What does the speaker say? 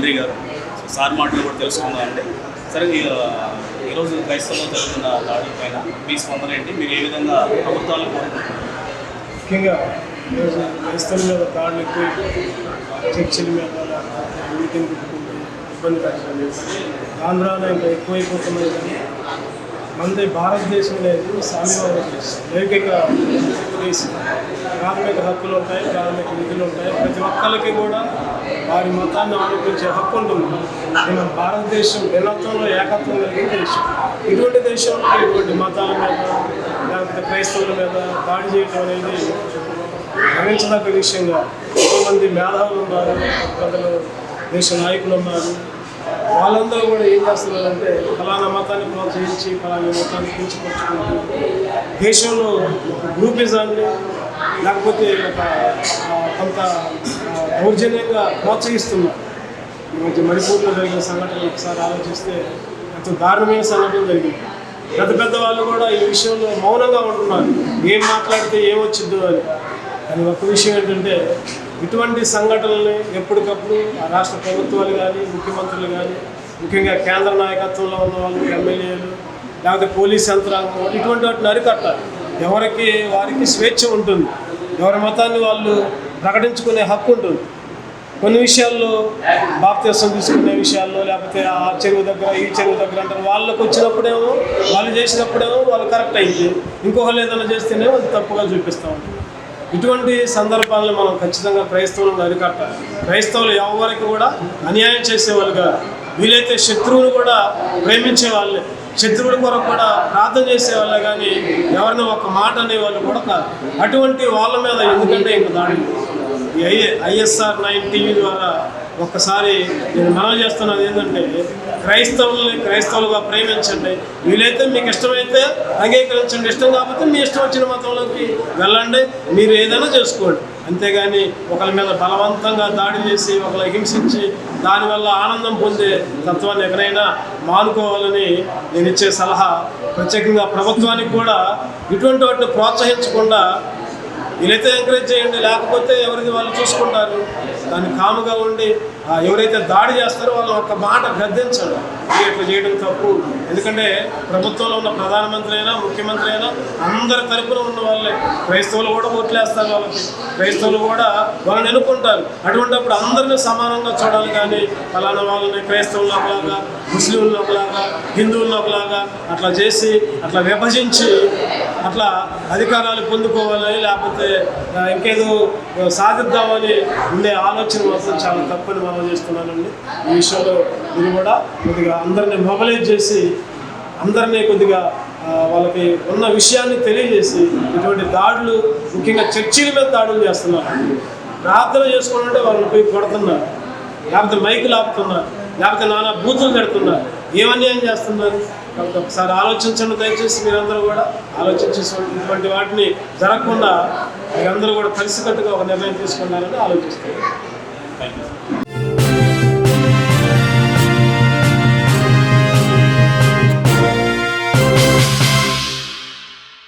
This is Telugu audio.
హెన్రీ గారు. సార్ మాటలు కూడా తెలుసుకుందామండి. సరే, ఈరోజు క్రైస్తవుల్లో జరుగుతున్న దాడుల పైన మీ స్పందన ఏంటి? మీరు ఏ విధంగా ప్రభుత్వాలు కోరుకుంటున్నారు? ముఖ్యంగా ఈరోజు క్రైస్తవుల మీద దాడులు ఎక్కువ, చర్చిల మీద మీటింగ్ పెట్టుకుంటూ ఇబ్బంది పడుతుంది. ఆంధ్రాలో ఇంకా ఎక్కువైపోతున్నాయి. కానీ మనది భారతదేశం లేదు, సామ్యవాద దేశం, ఏకైక దేశం. ప్రాథమిక హక్కులు ఉంటాయి, ప్రాథమిక విధులు ఉంటాయి. ప్రతి ఒక్కరికి కూడా వారి మతాన్ని అవలంబించే హక్కు ఉంటుంది. మన భారతదేశం భిన్నత్వంలో ఏకత్వం కలిగిన దేశం. ఇటువంటి దేశంలో ఇటువంటి మతాల మీద లేకపోతే క్రైస్తవుల మీద దాడి చేయడం అనేది గమనించదగ్గ విషయంగా. ఎంతోమంది మేధావులు ఉన్నారు, ప్రజలు దేశ నాయకులు ఉన్నారు. వాళ్ళందరూ కూడా ఏం చేస్తున్నారంటే ఫలానా మతాన్ని ప్రోత్సహించి ఫలానా మతాన్ని కించపరుచుకుంటూ దేశంలో ఒక గ్రూపిజాన్ని లేకపోతే ఒక కొంత దౌర్జన్యంగా ప్రోత్సహిస్తున్నారు. ఈ మధ్య మణిపూర్లో జరిగిన సంఘటనలు ఒకసారి ఆలోచిస్తే ఎంతో దారుణమైన సంఘటనలు జరిగింది. పెద్ద పెద్ద వాళ్ళు కూడా ఈ విషయంలో మౌనంగా ఉంటున్నారు, ఏం మాట్లాడితే ఏమొచ్చిద్దు అని. కానీ ఒక విషయం ఏంటంటే ఇటువంటి సంఘటనల్ని ఎప్పటికప్పుడు ఆ రాష్ట్ర ప్రభుత్వాలు కానీ ముఖ్యమంత్రులు కానీ ముఖ్యంగా కేంద్ర నాయకత్వంలో ఉన్న వాళ్ళు, ఎమ్మెల్యేలు లేకపోతే పోలీస్ యంత్రాంగం ఇటువంటి వాటిని అరికట్టాలి. ఎవరికి వారికి స్వేచ్ఛ ఉంటుంది, ఎవరి మతాన్ని వాళ్ళు ప్రకటించుకునే హక్కు ఉంటుంది. కొన్ని విషయాల్లో బాప్తిసం తీసుకునే విషయాల్లో లేకపోతే ఆ చెరువు దగ్గర ఈ చెరువు దగ్గర అంటారు. వాళ్ళకు వచ్చినప్పుడేమో వాళ్ళు చేసినప్పుడేమో వాళ్ళు కరెక్ట్ అయింది, ఇంకొకళ్ళు ఏదైనా చేస్తేనేమో అది తప్పుగా చూపిస్తూ ఉంటారు. ఇటువంటి సందర్భాలను మనం ఖచ్చితంగా క్రైస్తవులను అరికట్టాలి. క్రైస్తవులు ఎవరికి కూడా అన్యాయం చేసేవాళ్ళు కాదు, వీలైతే శత్రువును కూడా ప్రేమించే వాళ్ళే, శత్రువుల కొరకు కూడా ప్రార్థన చేసేవాళ్ళే. కానీ ఎవరిని ఒక మాట అనేవాళ్ళు కూడా కాదు. అటువంటి వాళ్ళ మీద ఎందుకంటే ఇంక దాడి ఈ ISR 9 TV ద్వారా ఒక్కసారి నేను మనవి చేస్తున్నది ఏంటంటే క్రైస్తవులుగా ప్రేమించండి. వీలైతే మీకు ఇష్టమైతే అంగీకరించండి, ఇష్టం కాకపోతే మీ ఇష్టం వచ్చిన మతంలోకి వెళ్ళండి, మీరు ఏదైనా చేసుకోండి. అంతేగాని ఒకరి మీద బలవంతంగా దాడి చేసి ఒకరిని హింసించి దానివల్ల ఆనందం పొందే తత్వాన్ని ఎక్కడైనా మానుకోవాలని నేను ఇచ్చే సలహా. ప్రత్యేకంగా ప్రభుత్వానికి కూడా ఇటువంటి వాటిని ప్రోత్సహించకుండా వీలైతే ఎంకరేజ్ చేయండి, లేకపోతే ఎవరికి వాళ్ళు చూసుకుంటారు. దాన్ని కాముగా ఉండి ఎవరైతే దాడి చేస్తారో వాళ్ళు ఒక్క మాట గద్దించండి, ఇట్లా చేయడం తప్పు. ఎందుకంటే ప్రభుత్వంలో ఉన్న ప్రధానమంత్రి అయినా ముఖ్యమంత్రి అయినా అందరి తరపున ఉన్న వాళ్ళే. క్రైస్తవులు కూడా ఓట్లేస్తారు వాళ్ళకి, క్రైస్తవులు కూడా వాళ్ళని ఎన్నుకుంటారు. అటువంటిప్పుడు అందరినీ సమానంగా చూడాలి. కానీ ఫలానా వాళ్ళని క్రైస్తవులను ఒకలాగా, ముస్లింలను ఒకలాగా, హిందువులను ఒకలాగా అట్లా చేసి అట్లా విభజించి అట్లా అధికారాలు పొందుకోవాలని లేకపోతే ఇంకేదో సాధిద్దామని ఉండే ఆలోచన మాత్రం చాలా తప్పని మనం చేస్తున్నానండి. ఈ విషయంలో మీరు కూడా కొద్దిగా అందరినీ మొబలైజ్ చేసి అందరినీ కొద్దిగా వాళ్ళకి ఉన్న విషయాన్ని తెలియజేసి ఇటువంటి దాడులు ముఖ్యంగా చర్చిల మీద దాడులు చేస్తున్నారు. ప్రార్థన చేసుకుంటుంటే వాళ్ళని పోయి కొడుతున్నారు, లేకపోతే మైకులు ఆపుతున్నారు, లేకపోతే నానా బూతులు పెడుతున్నారు. ఏమన్యాయం చేస్తున్నారు? కాబట్టి ఒకసారి ఆలోచించండి దయచేసి. మీరందరూ కూడా ఆలోచించి ఇటువంటి వాటిని జరగకుండా మీరందరూ కూడా కలిసికట్టుగా ఒక నిర్ణయం తీసుకున్నారని ఆలోచిస్తున్నారు. Thank you.